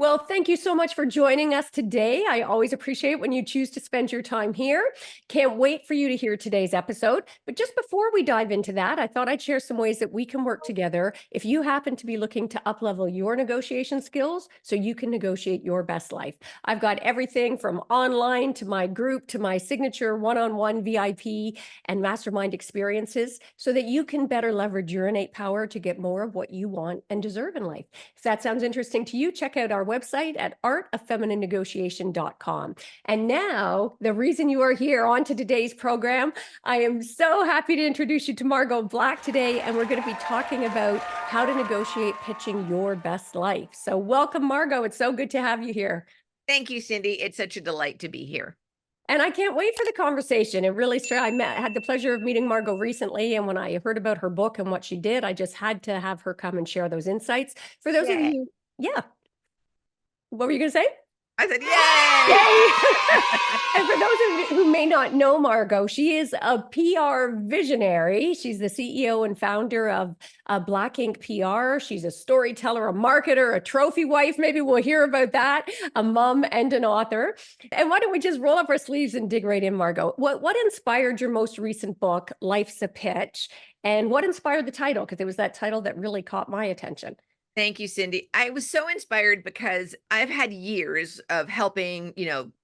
Well, thank you so much for joining us today. I always appreciate when you choose to spend your time here. Can't wait for you to hear today's episode. But just before we dive into that, I thought I'd share some ways that we can work together if you happen to be looking to uplevel your negotiation skills so you can negotiate your best life. I've got everything from online to my group to my signature one-on-one VIP and mastermind experiences so that you can better leverage your innate power to get more of what you want and deserve in life. If that sounds interesting to you, check out our website at artoffemininenegotiation.com. And now, the reason you are here on to today's program, I am so happy to introduce you to Margot Black today, and we're going to be talking about how to negotiate pitching your best life. So welcome, Margot. It's so good to have you here. Thank you, Cindy. It's such a delight to be here. And I can't wait for the conversation. It really, had the pleasure of meeting Margot recently. And when I heard about her book and what she did, I just had to have her come and share those insights. For those of Yay. you, yeah. What were you going to say? I said, Yay! And for those of you who may not know Margot, she is a PR visionary. She's the CEO and founder of Black Ink PR. She's a storyteller, a marketer, a trophy wife. Maybe we'll hear about that. A mom and an author. And why don't we just roll up our sleeves and dig right in, Margot? What inspired your most recent book, Life's a Pitch? And what inspired the title? Because it was that title that really caught my attention. Thank you, Cindy. I was so inspired because I've had years of helping,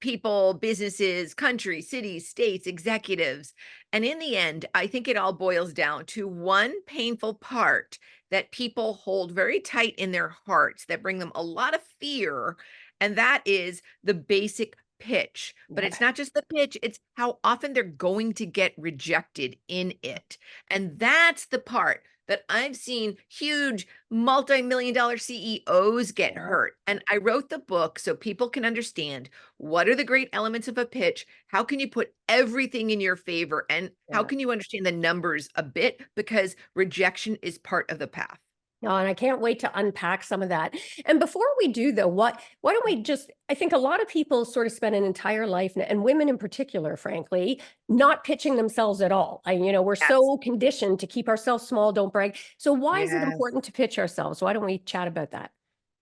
people, businesses, countries, cities, states, executives. And in the end, I think it all boils down to one painful part that people hold very tight in their hearts that bring them a lot of fear. And that is the basic pitch. But it's not just the pitch, it's how often they're going to get rejected in it. And that's the part that I've seen huge multi-million dollar CEOs get hurt. And I wrote the book so people can understand what are the great elements of a pitch, how can you put everything in your favor, and how can you understand the numbers a bit, because rejection is part of the path. Oh, and I can't wait to unpack some of that. And before we do, though, why don't we just, I think a lot of people sort of spend an entire life, and women in particular, frankly, not pitching themselves at all. We're Yes. so conditioned to keep ourselves small, don't brag. So why is it Yes. important to pitch ourselves? Why don't we chat about that?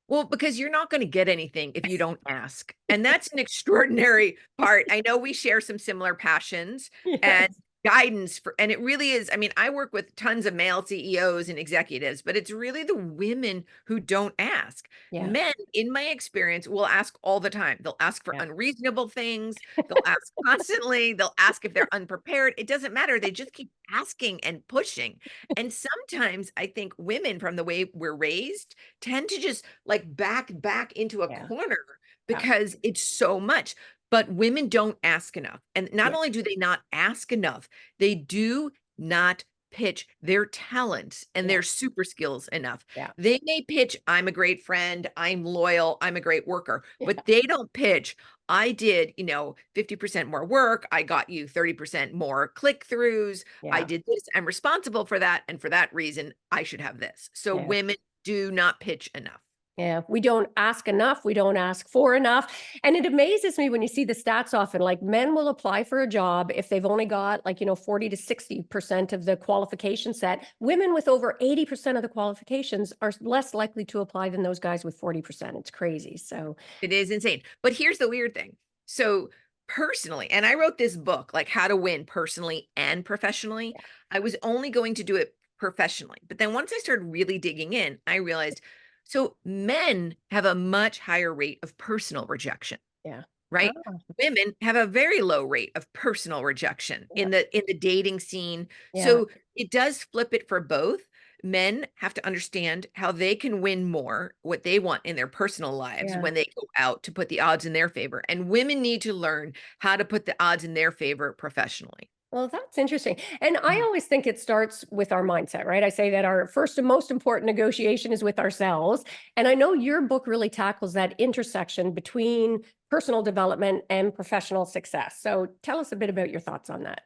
Well, because you're not going to get anything if you don't ask. And that's an extraordinary part. I know we share some similar passions and Yes. guidance and it really is. I mean, I work with tons of male CEOs and executives, but it's really the women who don't ask. Yeah. Men, in my experience, will ask all the time. They'll ask for Yeah. unreasonable things. They'll ask constantly. They'll ask if they're unprepared. It doesn't matter. They just keep asking and pushing. And sometimes I think women, from the way we're raised, tend to just like back into a corner because it's so much. But women don't ask enough. And not only do they not ask enough, they do not pitch their talents and their super skills enough. They may pitch, I'm a great friend, I'm loyal, I'm a great worker, but they don't pitch, I did, 50% more work, I got you 30% more click-throughs, I did this, I'm responsible for that, and for that reason, I should have this. So women do not pitch enough. Yeah, we don't ask enough. We don't ask for enough. And it amazes me when you see the stats often, like men will apply for a job if they've only got 40 to 60% of the qualification set. Women with over 80% of the qualifications are less likely to apply than those guys with 40%. It's crazy. So it is insane. But here's the weird thing. So personally, and I wrote this book, like How to Win Personally and Professionally. I was only going to do it professionally. But then once I started really digging in, I realized, so men have a much higher rate of personal rejection. Yeah. Right? Oh. Women have a very low rate of personal rejection in the dating scene. Yeah. So it does flip it for both. Men have to understand how they can win more, what they want in their personal lives when they go out to put the odds in their favor. And women need to learn how to put the odds in their favor professionally. Well, that's interesting. And I always think it starts with our mindset, right? I say that our first and most important negotiation is with ourselves. And I know your book really tackles that intersection between personal development and professional success. So tell us a bit about your thoughts on that.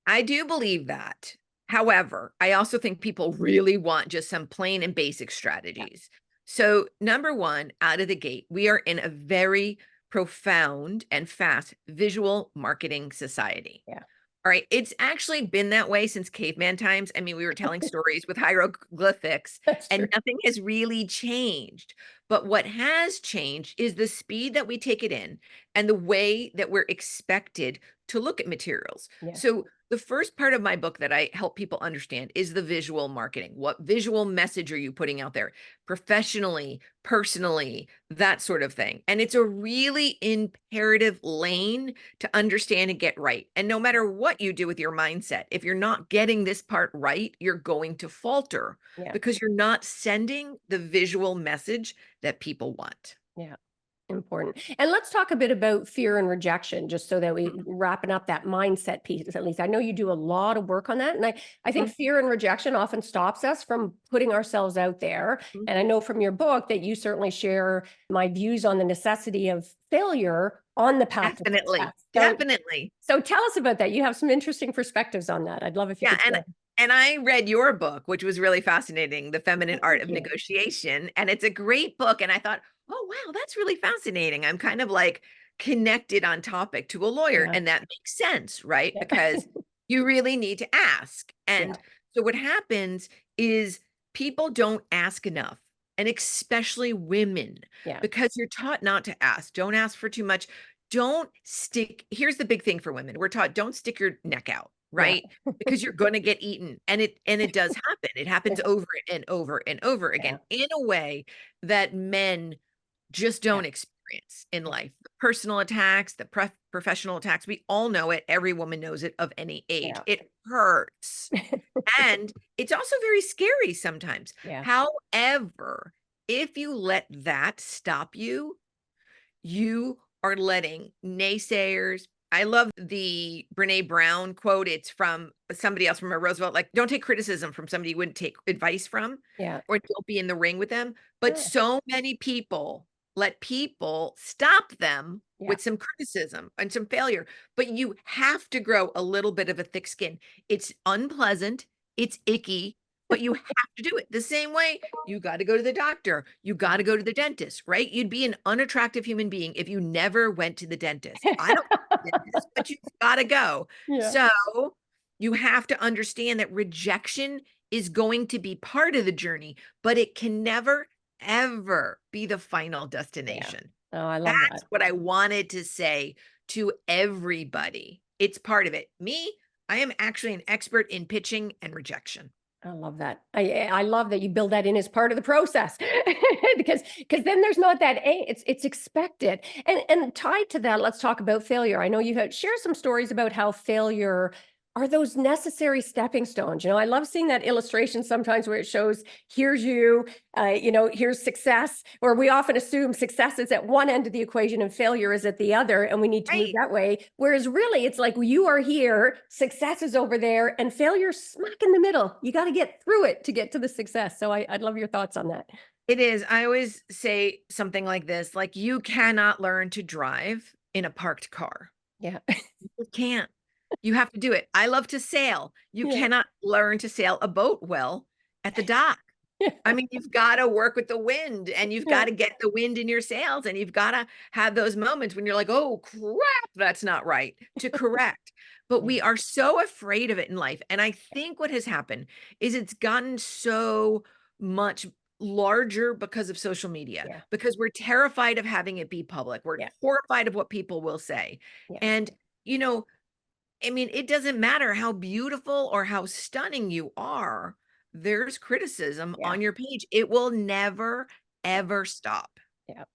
I do believe that. However, I also think people really want just some plain and basic strategies. So, number one, out of the gate, we are in a very profound and fast visual marketing society. All right, it's actually been that way since caveman times. I mean, we were telling stories with hieroglyphics, That's and true. nothing has really changed. But what has changed is the speed that we take it in and the way that we're expected to look at materials. Yeah. So, the first part of my book that I help people understand is the visual marketing. What visual message are you putting out there professionally, personally, that sort of thing? And it's a really imperative lane to understand and get right. And no matter what you do with your mindset, if you're not getting this part right, you're going to falter Yeah. because you're not sending the visual message that people want. Yeah. Important. And let's talk a bit about fear and rejection, just so that we Mhm, wrapping up that mindset piece, at least. I know you do a lot of work on that. And I think mhm, fear and rejection often stops us from putting ourselves out there. mhm. And I know from your book that you certainly share my views on the necessity of failure on the path to Definitely, success. definitely. So tell us about that. You have some interesting perspectives on that. I'd love if you Yeah, could share. and I read your book, which was really fascinating, The Feminine Oh, Art thank of you. Negotiation, and it's a great book, and I thought, "Oh, wow, that's really fascinating." I'm kind of, like, connected on topic to a lawyer, Yeah. and that makes sense, right? Yeah. Because you really need to ask, Yeah. and so what happens is people don't ask enough, and especially women, Yeah. because you're taught not to ask. Don't ask for too much. Don't stick here's the big thing for women. We're taught, "Don't stick your neck out," Yeah. right? Because you're gonna get eaten, and it does happen. It happens over and over and over Yeah. again in a way that men just Yeah. don't experience in Yeah. life. The personal attacks, the professional attacks, we all know it. Every woman knows it of any age. Yeah. It hurts, and it's also very scary sometimes. Yeah. However, if you let that stop you, you are letting naysayers. I love the Brene Brown quote. It's from somebody else from a Roosevelt, like, don't take criticism from somebody you wouldn't take advice from, Yeah. or don't be in the ring with them. But Yeah. so many people let people stop them Yeah. with some criticism and some failure. But you have to grow a little bit of a thick skin. It's unpleasant, it's icky, but you have to do it the same way you got to go to the doctor. You got to go to the dentist, right? You'd be an unattractive human being if you never went to the dentist. I don't go to the dentist, but you've got to go. Yeah. So you have to understand that rejection is going to be part of the journey, but it can never, ever be the final Yeah. destination. Oh, I love That's that. what I wanted to say to everybody. It's part of it. Me, I am actually an expert in pitching and rejection. I love that. I love that you build that in as part of the process because then there's not that it's expected. And tied to that, let's talk about failure. I know you had share some stories about how failure are those necessary stepping stones. I love seeing that illustration sometimes where it shows here's you, here's success, or we often assume success is at one end of the equation and failure is at the other, and we need to move Right. that way. Whereas really, it's like you are here, success is over there, and failure smack in the middle. You got to get through it to get to the success. So I'd love your thoughts on that. It is. I always say something like this, like, you cannot learn to drive in a parked car. Yeah. You can't. You have to do it. I love to sail. You Yeah. cannot learn to sail a boat well at the dock. I mean, you've gotta work with the wind, and you've Yeah. gotta get the wind in your sails, and you've gotta have those moments when you're like, "Oh, crap, that's not right," to correct. But Yeah. we are so afraid of it in life, and I think what has happened is it's gotten so much larger because of social media, Yeah. because we're terrified of having it be public. We're Yeah. horrified of what people will say. Yeah. And, you know, I mean, it doesn't matter how beautiful or how stunning you are, there's criticism Yeah. on your page. It will never, Yeah. ever stop. Yeah.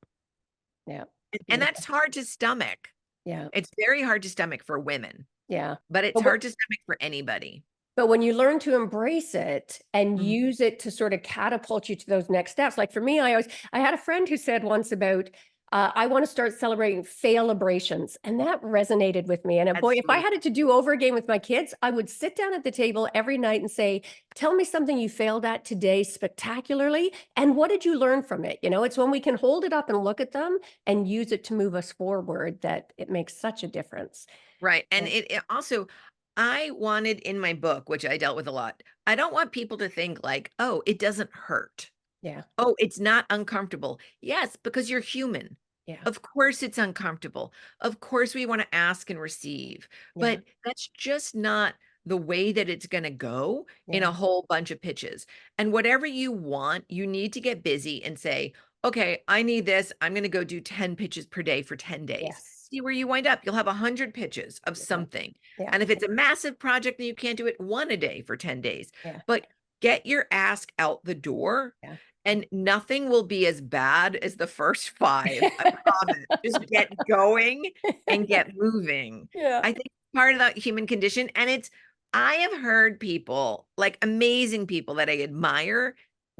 Yeah. And that's Beautiful. hard to stomach. Yeah. It's very hard to stomach for women, Yeah. but it's But hard to stomach for anybody. when you learn to embrace it and Mhm. use it to sort of catapult you to those next steps, like for me, I had a friend who said once about, I want to start celebrating fail-abrasions. And that resonated with me. And boy, That's if I sweet. had it to do over again with my kids, I would sit down at the table every night and say, tell me something you failed at today spectacularly. And what did you learn from it? It's when we can hold it up and look at them and use it to move us forward that it makes such a difference. Right. And Yeah. it also, I wanted in my book, which I dealt with a lot, I don't want people to think like, oh, it doesn't hurt. Yeah. Oh, it's not uncomfortable. Yes, because you're human. Yeah. Of course, it's uncomfortable. Of course, we want to ask and receive, Yeah. but that's just not the way that it's going to go in Yeah. a whole bunch of pitches. And whatever you want, you need to get busy and say, okay, I need this. I'm going to go do 10 pitches per day for 10 days. Yes. See where you wind up. You'll have 100 pitches of Yeah. something. Yeah. And if it's a massive project, then you can't do it one a day for 10 days. Yeah. But get your ask out the door Yeah. and nothing will be as bad as the first 5, I promise. Just get going and get moving. Yeah. I think part of the human condition, and I have heard people, like amazing people that I admire,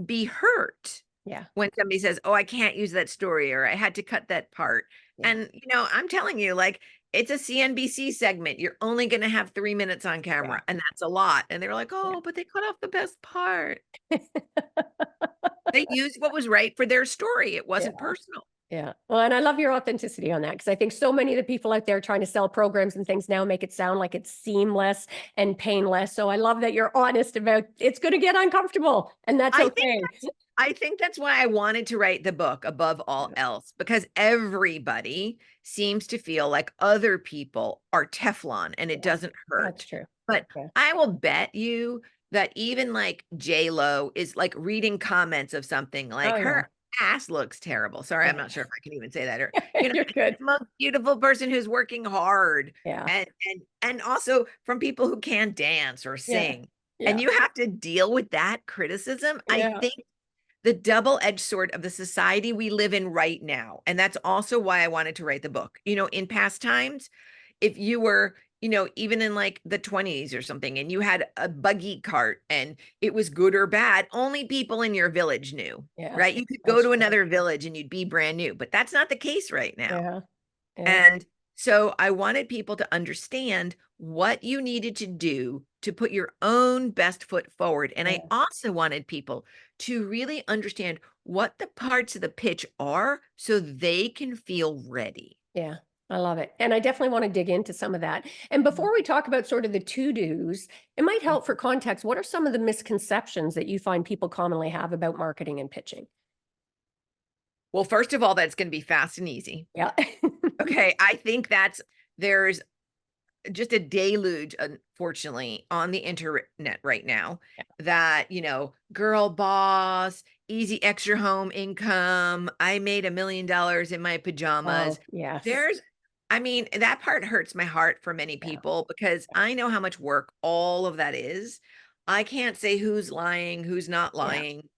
be hurt Yeah. when somebody says, "Oh, I can't use that story," or "I had to cut that part." Yeah. And, I'm telling you, like, it's a CNBC segment. You're only gonna have 3 minutes on Yeah. camera, and that's a lot. And they were like, Yeah. "Oh, but they cut off the best part." They used what was right for their story. It Yeah. wasn't personal. Yeah. Well, and I love your authenticity on that because I think so many of the people out there trying to sell programs and things now make it sound like it's seamless and painless. So I love that you're honest about it's going to get uncomfortable and that's I think okay. I think that's why I wanted to write the book above all Yeah. else, because everybody seems to feel like other people are Teflon and it Yeah. doesn't That's hurt. true. But Yeah. I will bet you that even like J Lo is like reading comments of something Oh like yeah. her ass looks terrible. Sorry, I'm Yeah. not sure if I can even say that. Or, You're she's good. the most beautiful person who's working hard. Yeah. And also from people who can't dance or Yeah. sing. And Yeah. you have to deal with that criticism. I Yeah. think the double-edged sword of the society we live in right now. And that's also why I wanted to write the book. In past times, if you were, even in like the 20s or something, and you had a buggy cart and it was good or bad, only people in your village knew, Yeah. right? You could go That's to true. another village and you'd be brand new, but that's not the case right now. Yeah. Yeah. And so I wanted people to understand what you needed to do to put your own best foot forward. And I Yeah. also wanted people to really understand what the parts of the pitch are so they can feel ready. Yeah, I love it. And I definitely want to dig into some of that. And Mhm. before we talk about sort of the to-dos, it might help for context. What are some of the misconceptions that you find people commonly have about marketing and pitching? Well, first of all, that's going to be fast and easy. Yeah. Okay. I think there's just a deluge, unfortunately, on the internet right now Yeah. that, girl boss, easy extra home income. I made $1 million in my pajamas. Oh, yes. There's, I mean, that part hurts my heart for many Yeah. people because I know how much work all of that is. I can't say who's lying, who's not Yeah. lying,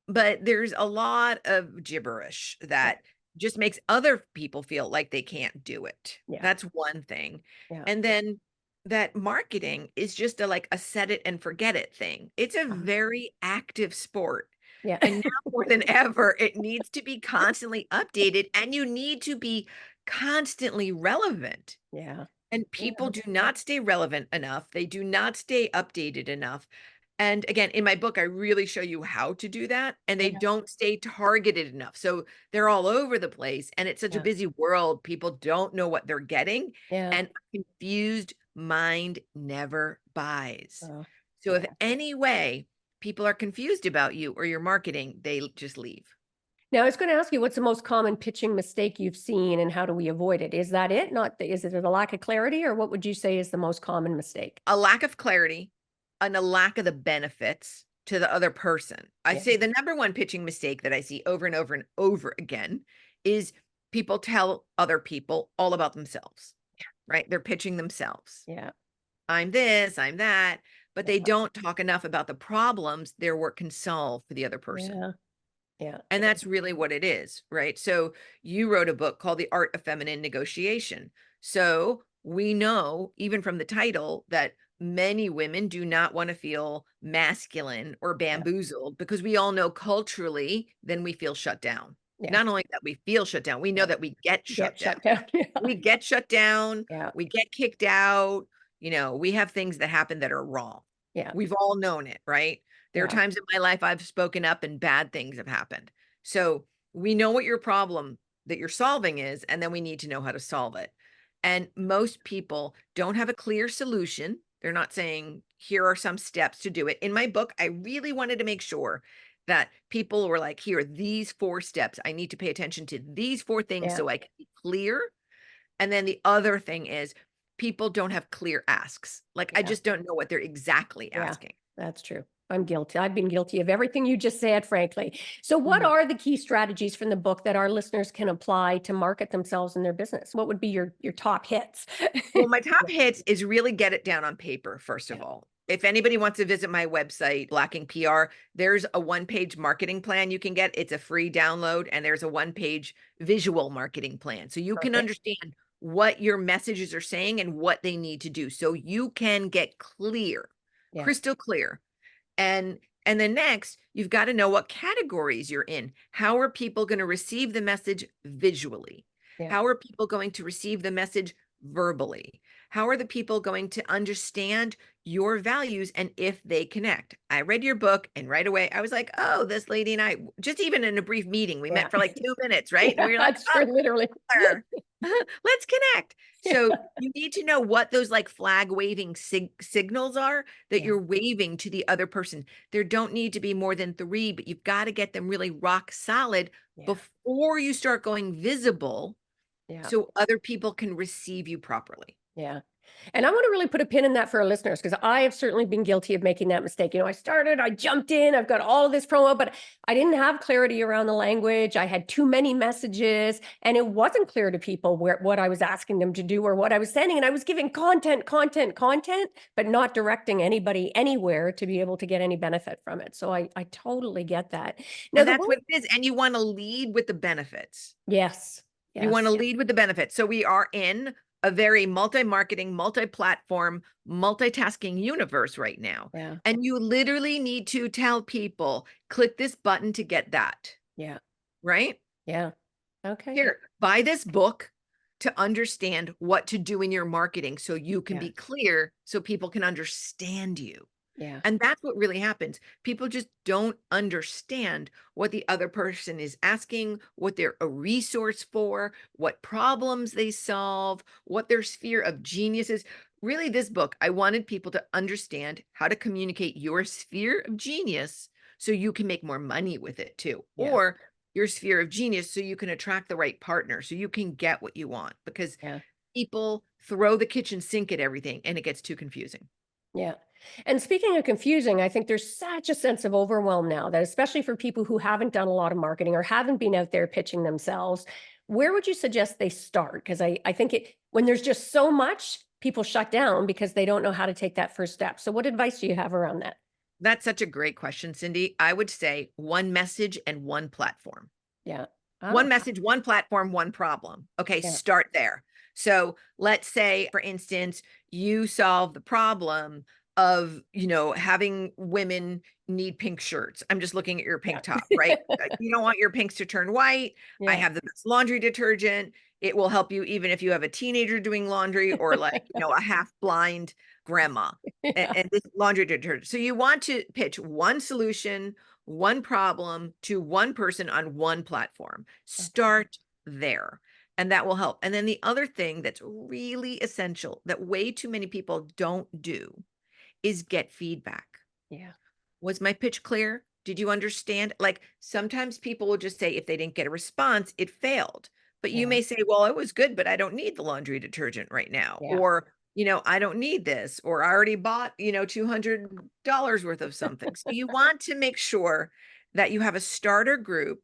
but there's a lot of gibberish Yeah. that just makes other people feel like they can't do it. Yeah. That's one thing. Yeah. And then that marketing is just a set it and forget it thing. It's a Uh-huh. very active sport. Yeah. And now more than ever, it needs to be constantly updated and you need to be constantly relevant. Yeah. And Yeah. people do not stay relevant enough. They do not stay updated enough. And again, in my book, I really show you how to do that. And they Yeah. don't stay targeted enough. So they're all over the place. And it's such a Yeah. busy world. People don't know what they're getting. Yeah. And a confused mind never buys. Oh, So if yeah. any way people are confused about you or your marketing, they just leave. Now, I was going to ask you, what's the most common pitching mistake you've seen and how do we avoid it? Is that it? Is it a lack of clarity or what would you say is the most common mistake? A lack of clarity and a lack of the benefits to the other person. I Yeah. say the number one pitching mistake that I see over and over and over again is people tell other people all about themselves, right? They're pitching themselves. Yeah. I'm this, I'm that, but they Yeah. don't talk enough about the problems their work can solve for the other person. Yeah. Yeah. And that's really what it is, right? So you wrote a book called The Art of Feminine Negotiation. So we know, even from the title, that many women do not want to feel masculine or Yeah. bamboozled because we all know culturally, then we feel shut down. Yeah. Not only that we feel shut down, we know Yeah. that we get shut Get down. shut down. Yeah. We get shut down, Yeah. we get kicked out, we have things that happen that are wrong. Yeah. We've all known it, right? There are Yeah. times in my life I've spoken up and bad things have happened. So we know what your problem that you're solving is, and then we need to know how to solve it. And most people don't have a clear solution. They're not saying, here are some steps to do it. In my book, I really wanted to make sure that people were like, here are these 4 steps. I need to pay attention to these 4 things Yeah. so I can be clear. And then the other thing is people don't have clear asks. Like, I Yeah. just don't know what they're exactly Yeah. asking. That's true. I'm guilty. I've been guilty of everything you just said, frankly. So, what Mhm. are the key strategies from the book that our listeners can apply to market themselves and their business? What would be your top hits? Well, my top hits is really get it down on paper, first of Yeah. all. If anybody wants to visit my website, Blacking PR, there's a 1-page marketing plan you can get. It's a free download, and there's a 1-page visual marketing plan. So you can Perfect. understand what your messages are saying and what they need to do. So you can get clear, Yeah. crystal clear. And then next, you've got to know what categories you're in. How are people going to receive the message visually? Yeah. How are people going to receive the message verbally? How are the people going to understand your values and if they connect? I read your book and right away I was like, oh, this lady and I, just even in a brief meeting, we Yeah. met for like 2 minutes, right? And Yeah. we were like, That's true. Literally. her. Let's connect. Yeah. So you need to know what those like flag waving signals are that Yeah. you're waving to the other person. There don't need to be more than 3, but you've got to get them really rock solid Yeah. before you start going visible Yeah. so other people can receive you properly. Yeah. And I want to really put a pin in that for our listeners because I have certainly been guilty of making that mistake. I jumped in, I've got all of this promo, but I didn't have clarity around the language. I had too many messages, and it wasn't clear to people what I was asking them to do or what I was sending. And I was giving content, but not directing anybody anywhere to be able to get any benefit from it. So I totally get that. Now, And the that's one, what it is. And you want to lead with the benefits. yes, You want to yes, lead with the benefits. So we are in a very multi-marketing, multi-platform, multitasking universe right now. yeah, And you literally need to tell people, click this button to get that, yeah, right? yeah. Okay. Here, buy this book to understand what to do in your marketing so you can Yeah, be clear so people can understand you. yeah, And that's what really happens. People just don't understand what the other person is asking, what they're a resource for, what problems they solve, what their sphere of genius is. Really, this book, I wanted people to understand how to communicate your sphere of genius so you can make more money with it too, yeah, or your sphere of genius so you can attract the right partner, so you can get what you want, because yeah. people throw the kitchen sink at everything and it gets too confusing. Yeah. And speaking of confusing, I think there's such a sense of overwhelm now that, especially for people who haven't done a lot of marketing or haven't been out there pitching themselves, where would you suggest they start? Because I think when there's just so much, people shut down because they don't know how to take that first step. So, what advice do you have around that? That's such a great question, Cindy. I would say one message and one platform. Yeah. One Oh, message, one platform, one problem. Okay, yeah. start there. So let's say, for instance, you solve the problem of, having women need pink shirts. I'm just looking at your Yeah. pink top, right? You don't want your pinks to turn white. I Yeah. have the best laundry detergent. It will help you even if you have a teenager doing laundry or like, a half blind grandma Yeah. and this laundry detergent. So you want to pitch one solution, one problem to one person on one platform. Okay. Start there, and that will help. And then the other thing that's really essential that way too many people don't do is get feedback. Yeah. Was my pitch clear? Did you understand? Like sometimes people will just say if they didn't get a response, it failed. But you Yeah. may say, well, it was good, but I don't need the laundry detergent right now. Yeah. Or, I don't need this, or I already bought, $200 worth of something. So you want to make sure that you have a starter group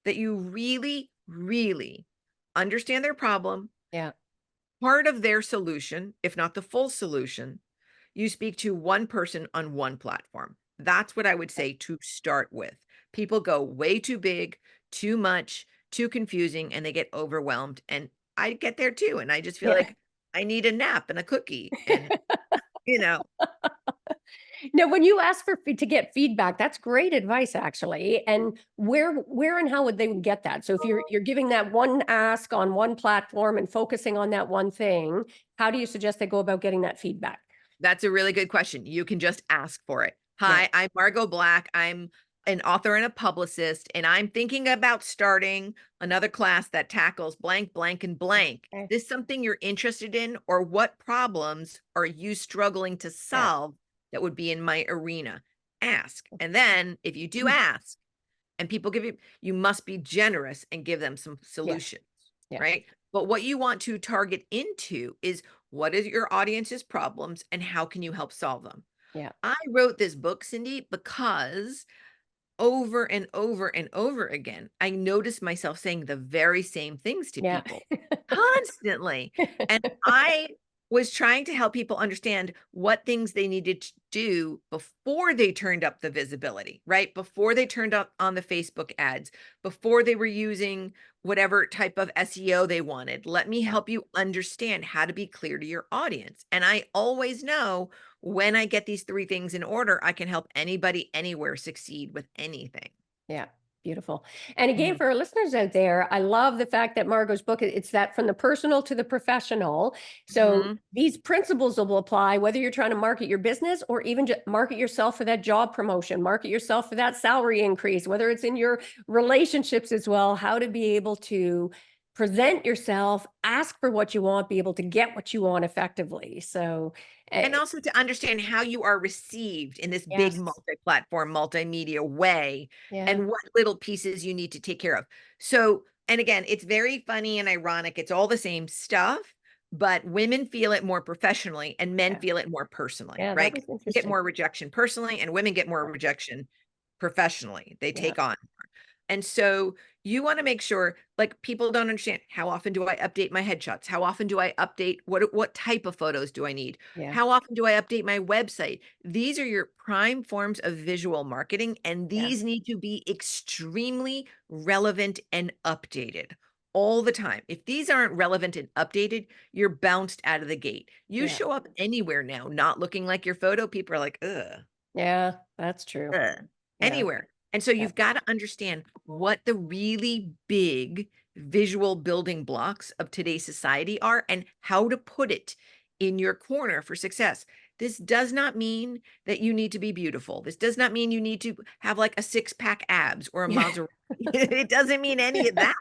that you really, really understand their problem, Yeah. part of their solution, if not the full solution. You speak to one person on one platform. That's what I would say to start with. People go way too big, too much, too confusing, and they get overwhelmed. And I get there too. And I just feel Yeah. like I need a nap and a cookie. And, you know, Now, when you ask to get feedback, that's great advice, actually. And where and how would they get that? So if you're giving that one ask on one platform and focusing on that one thing, how do you suggest they go about getting that feedback? that's a really good question. You can just ask for it. Yeah. Hi, I'm Margot Black. I'm an author and a publicist, and I'm thinking about starting another class that tackles blank, blank, and blank. Is Okay. this something you're interested in, or what problems are you struggling to Yeah. solve that would be in my arena? Ask. And then if you do ask, and people give you, you must be generous and give them some Yes. solutions, Yes. right? But what you want to target into is what is your audience's problems and how can you help solve them? Yeah. I wrote this book, Cindy, because over and over and over again, I noticed myself saying the very same things to Yeah. people constantly. And I was trying to help people understand what things they needed to do before they turned up the visibility, right? Before they turned up on the Facebook ads, before they were using whatever type of SEO they wanted. Let me Yeah. help you understand how to be clear to your audience. And I always know when I get these three things in order, I can help anybody anywhere succeed with anything. Yeah, beautiful. And again, Mhm. for our listeners out there, I love the fact that Margot's book, it's that from the personal to the professional. So Mhm. these principles will apply whether you're trying to market your business or even just market yourself for that job promotion, market yourself for that salary increase, whether it's in your relationships as well, how to be able to present yourself, ask for what you want, be able to get what you want effectively. So, And eh, also to understand how you are received in this big yes. multi-platform, multimedia way, Yeah. and what little pieces you need to take care of. So, and again, it's very funny and ironic. It's all the same stuff, but women feel it more professionally and men Yeah. feel it more personally, Yeah. That right? is Men get interesting. more rejection personally, and women get more Yeah. rejection professionally. They Yeah. take on. And so you want to make sure, like, people don't understand, how often do I update my headshots? How often do I update, what type of photos do I need? Yeah. How often do I update my website? These are your prime forms of visual marketing, and Yeah. these need to be extremely relevant and updated all the time. If these aren't relevant and updated, you're bounced out of the gate. You Yeah. show up anywhere now not looking like your photo, people are like, ugh. Yeah, that's true. Ugh, Yeah, anywhere. And so yeah, you've got to understand what the really big visual building blocks of today's society are and how to put it in your corner for success. This does not mean that you need to be beautiful. This does not mean you need to have like a six-pack abs or a yeah. Maserati. It doesn't mean any of that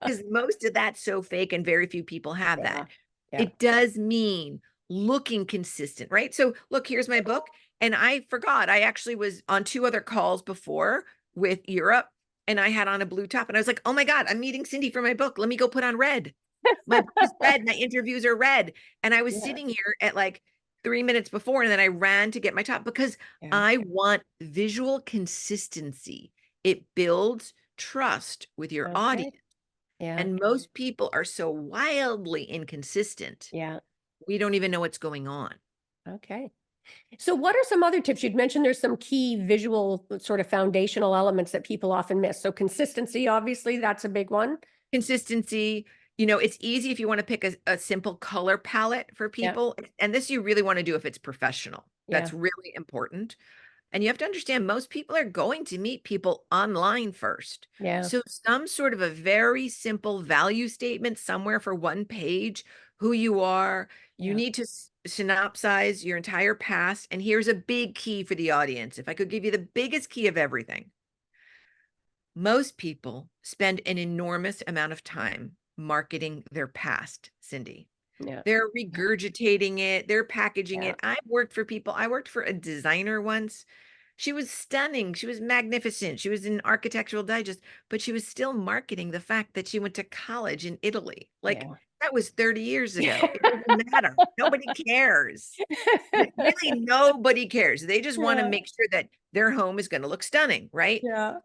because most of that's so fake and very few people have that. Yeah, yeah, It does mean looking consistent, right? So look, here's my book. And I forgot, I actually was on two other calls before with Europe and I had on a blue top and I was like, oh my God, I'm meeting Cindy for my book. Let me go put on red. My book is red. My interviews are red. And I was yeah, sitting here at like 3 minutes before and then I ran to get my top because yeah. I want visual consistency. It builds trust with your Okay, audience. yeah, And most people are so wildly inconsistent, yeah, we don't even know what's going on. okay. So what are some other tips? You'd mentioned there's some key visual sort of foundational elements that people often miss. So consistency, obviously, that's a big one. Consistency, it's easy if you want to pick a simple color palette for Yeah, people. And this you really want to do if it's professional. yeah, That's really important. And you have to understand most people are going to meet people online first. yeah, So some sort of a very simple value statement somewhere for one page, who you are, you yeah, need to synopsize your entire past. And here's a big key for the audience. If I could give you the biggest key of everything, most people spend an enormous amount of time marketing their past, Cindy. yeah, They're yeah, regurgitating it, they're packaging yeah, it. I've worked for people. I worked for a designer once. She was stunning. She was magnificent. She was in Architectural Digest, but she was still marketing the fact that she went to college in Italy. Like, yeah. that was 30 years ago. It doesn't matter. Nobody cares. Really, nobody cares. They just want to Yeah, make sure that their home is going to look stunning, right? yeah,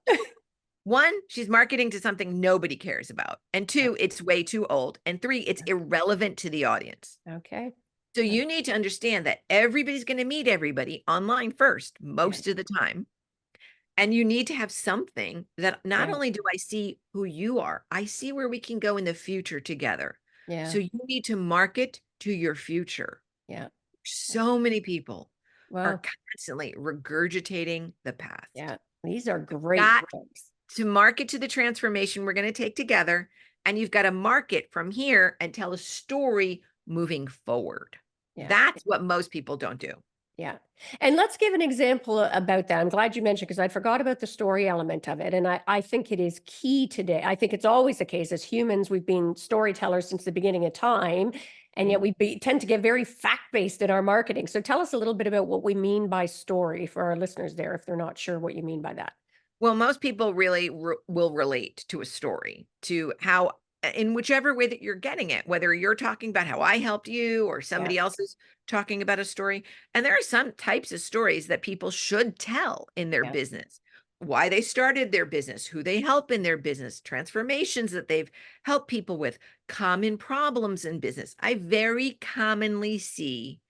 One, she's marketing to something nobody cares about. And yeah. two, it's way too old. And three, it's irrelevant to the audience. Okay. So you need to understand that everybody's going to meet everybody online first, Yeah, most of the time. And you need to have something that not yeah, only do I see who you are, I see where we can go in the future together. yeah, So you need to market to your future. yeah. So many people are Wow. constantly regurgitating the past. Yeah. These are great Got tips. to market to the transformation we're going to take together. And you've got to market from here and tell a story moving forward. Yeah. That's what most people don't do. Yeah. And let's give an example about that. I'm glad you mentioned because I forgot about the story element of it. And I think it is key today. I think it's always the case as humans, we've been storytellers since the beginning of time. And yet Mhm. tend to get very fact-based in our marketing. So tell us a little bit about what we mean by story for our listeners there, if they're not sure what you mean by that. Well, most people really will relate to a story, to how, in whichever way that you're getting it, whether you're talking about how I helped you or Yeah, somebody else is talking about a story. And there are some types of stories that people should tell in their yeah, business, why they started their business, who they help in their business, transformations that they've helped people with, common problems in business. I very commonly see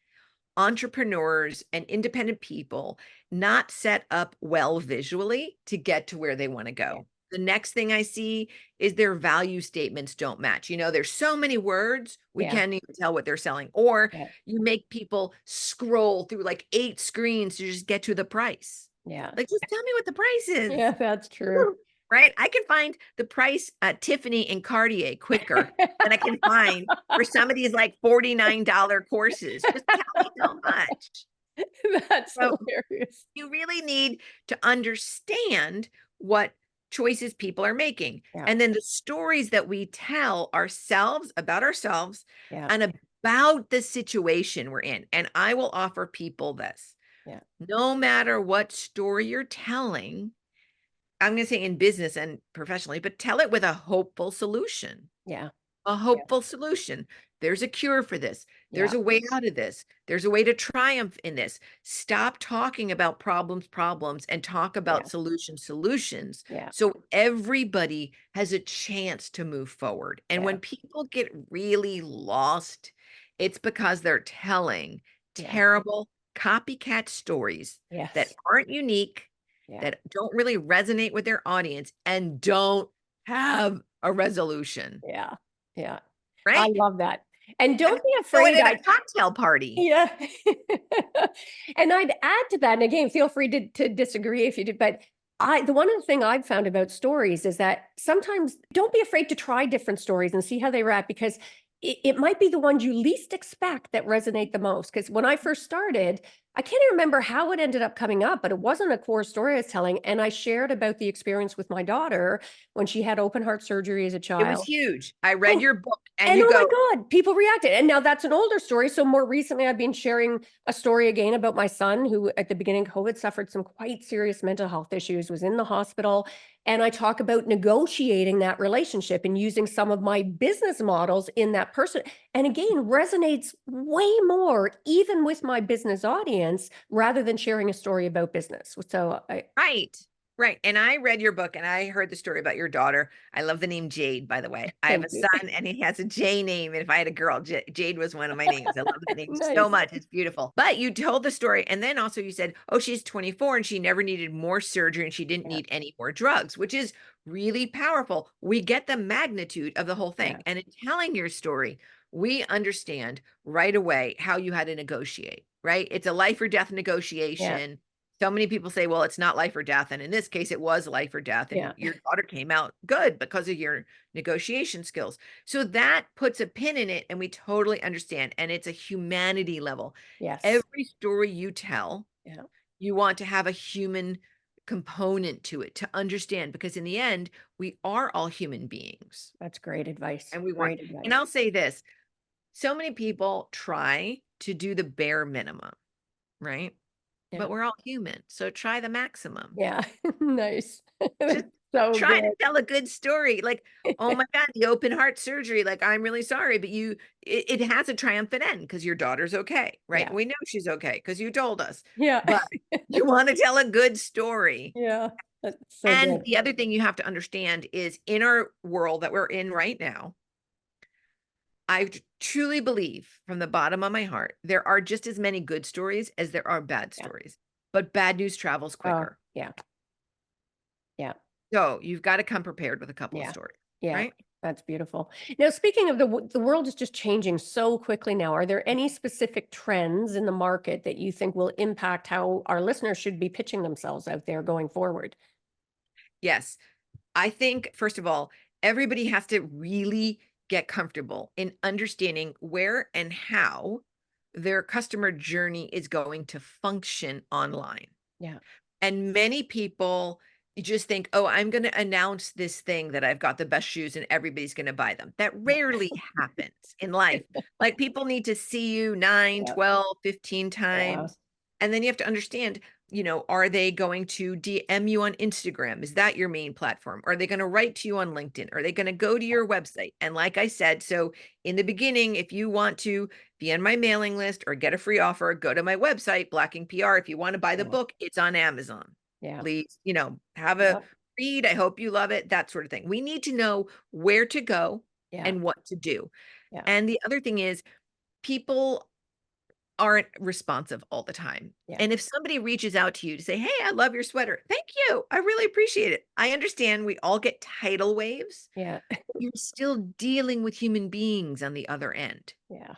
entrepreneurs and independent people not set up well visually to get to where they want to yeah, go. The next thing I see is their value statements don't match. There's so many words, we yeah, can't even tell what they're selling. Or yeah, you make people scroll through like 8 screens to just get to the price. yeah, Like, just tell me what the price is. yeah, that's true. Right? I can find the price at Tiffany and Cartier quicker than I can find for some of these like $49 courses. Just tell me how much. That's So hilarious. you really need to understand what choices people are making. Yeah, And then the stories that we tell ourselves about ourselves yeah, and about the situation we're in. And I will offer people this: yeah, no matter what story you're telling, I'm going to say in business and professionally, but tell it with a hopeful solution. yeah, A yeah, hopeful solution. There's a cure for this. There's yeah, a way out of this. There's a way to triumph in this. Stop talking about problems, and talk yeah, about solutions. yeah, So everybody has a chance to move forward. And yeah, when people get really lost, it's because they're telling yeah, terrible copycat stories that yes, aren't unique, yeah, that don't really resonate with their audience, and don't have a resolution. yeah, yeah. I Right? love that. And I mean, don't be throw it afraid. at a cocktail party. Yeah. And I'd add to that, and again, feel free to disagree if you did, but the one other thing I've found about stories is that sometimes don't be afraid to try different stories and see how they react, because it might be the ones you least expect that resonate the most. Because when I first started, I can't even remember how it ended up coming up, but it wasn't a core story I was telling. And I shared about the experience with my daughter when she had open heart surgery as a It was child. huge. I read And your book and and you oh go, my God, people reacted. And now that's an older story. So more recently, I've been sharing a story again about my son who at the beginning of COVID suffered some quite serious mental health issues, was in the hospital. And I talk about negotiating that relationship and using some of my business models in that person. And again, resonates way more, even with my business audience, rather than sharing a story about business. So right, right. And I read your book and I heard the story about your daughter. I love the name Jade, by the way. I have thank a you. son and he has a J name. And if I had a girl, Jade was one of my names. I love that name so Nice. much. It's beautiful. But you told the story. And then also you said, oh, she's 24 and she never needed more surgery and she didn't Yeah. need any more drugs, which is really powerful. We get the magnitude of the whole Yeah. thing. And in telling your story, we understand right away how you had to negotiate, right? It's a life or death Yeah. negotiation. So many people say, well, it's not life or death. And in this case, it was life or death. And Yeah. your daughter came out good because of your negotiation skills. So that puts a pin in it. And we totally understand. And it's a humanity level. Yes. Every story you tell, Yeah. you want to have a human component to it to understand, because in the end, we are all human beings. That's great advice. And we want, Great and advice. I'll say this: so many people try to do the bare minimum, right? Yeah. But we're all human. So try the maximum. Yeah. Nice. Just So try to good. tell a good story. Like, oh my God, the open heart surgery. Like, I'm really sorry, but it has a triumphant end because your daughter's okay, right? Yeah. We know she's okay because you told us. Yeah. But you want to tell a good story. Yeah. That's so And good. the other thing you have to understand is, in our world that we're in right now, I truly believe from the bottom of my heart, there are just as many good stories as there are bad Yeah. stories, but bad news travels Oh, quicker. yeah. Yeah. So you've got to come prepared with a couple of Yeah. stories, Yeah. right? That's beautiful. Now, speaking of the world is just changing so quickly now. Are there any specific trends in the market that you think will impact how our listeners should be pitching themselves out there going forward? Yes. I think, first of all, everybody has to really get comfortable in understanding where and how their customer journey is going to function online. Yeah. And many people just think, oh, I'm going to announce this thing that I've got the best shoes and everybody's going to buy them. That rarely happens in life. Like, people need to see you 9, Yeah. 12, 15 Yeah. times. And then you have to understand are they going to DM you on Instagram? Is that your main platform? Are they going to write to you on LinkedIn? Are they going to go to your website? And like I said, so in the beginning, if you want to be on my mailing list or get a free offer, go to my website, Blacking PR. If you want to buy the Yeah. book, it's on Amazon. Yeah. Please, have a Yep. read. I hope you love it, that sort of thing. We need to know where to go Yeah. and what to do. Yeah. And the other thing is, people aren't responsive all the time. Yeah. And if somebody reaches out to you to say, "Hey, I love your sweater. Thank you. I really appreciate it." I understand we all get tidal waves. Yeah. You're still dealing with human beings on the other end. Yeah.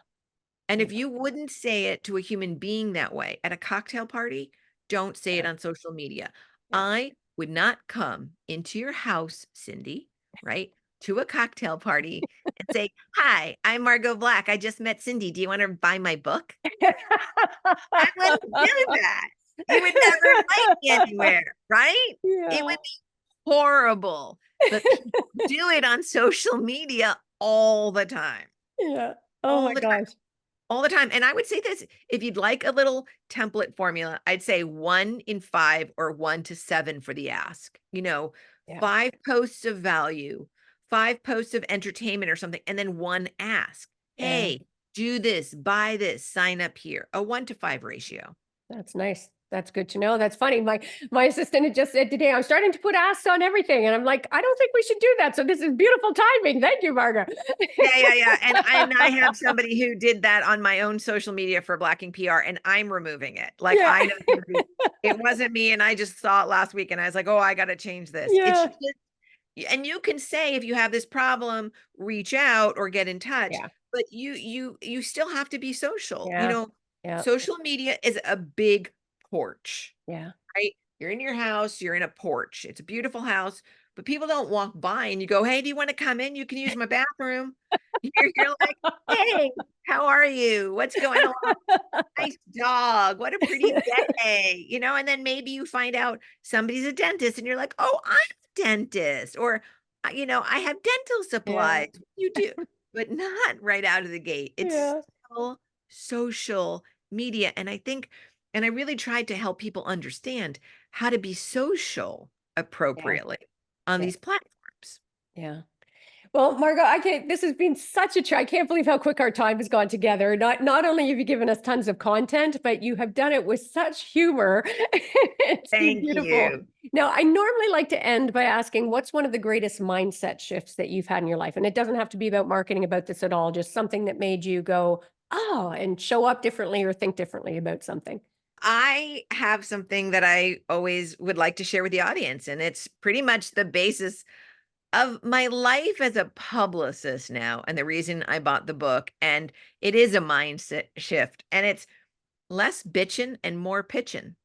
And Yeah. if you wouldn't say it to a human being that way at a cocktail party, don't say it Yeah. on social media. Yeah. I would not come into your house, Cindy, right, to a cocktail party and say, "Hi, I'm Margot Black. I just met Cindy. Do you want to buy my book?" I wouldn't do that. You would never invite me anywhere, right? It Yeah. would be horrible. But people do it on social media all the time, Yeah. Oh all my the time, gosh. all the time. And I would say this, if you'd like a little template formula, I'd say 1 in 5 or 1 to 7 for the ask. Yeah. 5 posts of value, 5 posts of entertainment or something, and then one ask. Yeah. Hey, do this, buy this, sign up here. A 1 to 5 ratio. That's nice. That's good to know. That's funny. My assistant had just said today, I'm starting to put asks on everything. And I'm like, I don't think we should do that. So this is beautiful timing. Thank you, Margaret. Yeah, yeah, yeah. And I have somebody who did that on my own social media for Blacking PR, and I'm removing it. Like, Yeah. I know it wasn't me, and I just saw it last week, and I was like, oh, I got to change this. It's Yeah. just, and you can say, if you have this problem, reach out or get in touch, Yeah. but you still have to be social. Yeah. Yeah. Social media is a big porch, Yeah. right? You're in your house, you're in a porch. It's a beautiful house, but people don't walk by and you go, "Hey, do you want to come in? You can use my bathroom." You're like, "Hey, how are you? What's going on? Nice dog. What a pretty day." And then maybe you find out somebody's a dentist and you're like, "Oh, I'm a dentist." Or, "I have dental Yeah. supplies." You do, but not right out of the gate. It's Yeah. still social media. And I really tried to help people understand how to be social Yeah. appropriately on Yeah. these platforms. Yeah. Well, Margot, I can't, this has been such a I can't believe how quick our time has gone together. Not only have you given us tons of content, but you have done it with such humor. It's been Thank beautiful. you. Now, I normally like to end by asking, what's one of the greatest mindset shifts that you've had in your life? And it doesn't have to be about marketing about this at all, just something that made you go, oh, and show up differently or think differently about something. I have something that I always would like to share with the audience, and it's pretty much the basis of my life as a publicist now, and the reason I bought the book. And it is a mindset shift, and it's less bitching and more pitching.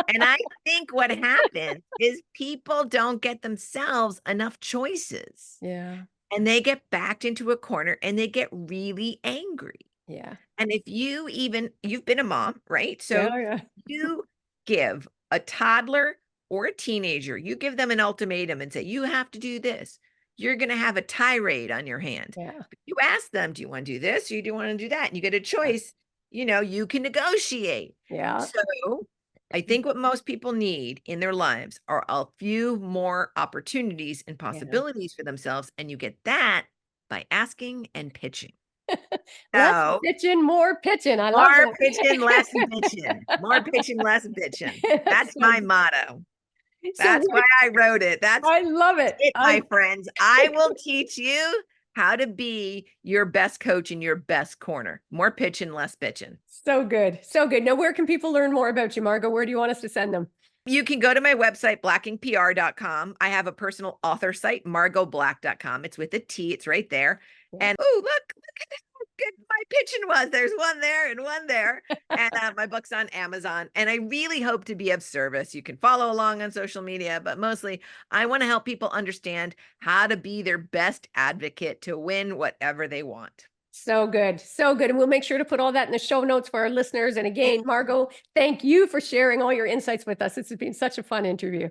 And I think what happens is people don't get themselves enough choices, Yeah. and they get backed into a corner and they get really angry. Yeah. And if you've been a mom, right? Yeah. So Yeah. you give a toddler or a teenager, you give them an ultimatum and say, "You have to do this." You're going to have a tirade on your hand. Yeah. But you ask them, "Do you want to do this or do you want to do that?" And you get a Yeah. choice. You can negotiate. Yeah. So I think what most people need in their lives are a few more opportunities and Yeah. possibilities for themselves. And you get that by asking and pitching. Less So bitching, more pitching. I love more pitching, less that. bitching. More pitching, less bitching. That's So, my motto. so That's why what I wrote it. That's I love it. it, my friends. I will teach you how to be your best coach in your best corner. More pitching, less bitching. So good. So good. Now, where can people learn more about you, Margot? Where do you want us to send them? You can go to my website, blackingpr.com. I have a personal author site, margotblack.com. It's with a T, it's right there. Yeah. And oh, look at how good my pitching was. There's one there and one there. And my book's on Amazon. And I really hope to be of service. You can follow along on social media, but mostly I want to help people understand how to be their best advocate to win whatever they want. So good. So good. And we'll make sure to put all that in the show notes for our listeners. And again, Margot, thank you for sharing all your insights with us. This has been such a fun interview.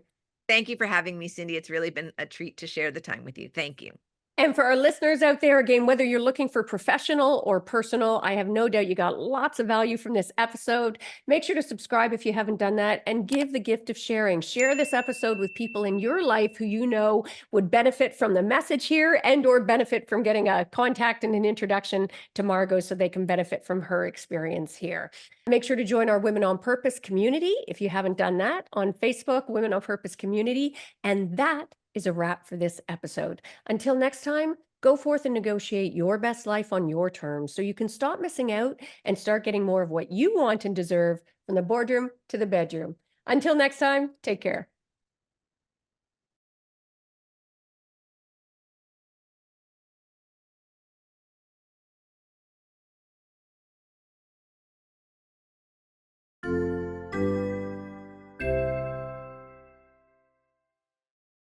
Thank you for having me, Cindy. It's really been a treat to share the time with you. Thank you. And for our listeners out there, again, whether you're looking for professional or personal, I have no doubt you got lots of value from this episode. Make sure to subscribe if you haven't done that and give the gift of sharing. Share this episode with people in your life who you know would benefit from the message here and or benefit from getting a contact and an introduction to Margot so they can benefit from her experience here. Make sure to join our Women on Purpose community if you haven't done that on Facebook, Women on Purpose community. And that is a wrap for this episode. Until next time, go forth and negotiate your best life on your terms so you can stop missing out and start getting more of what you want and deserve from the boardroom to the bedroom. Until next time, take care.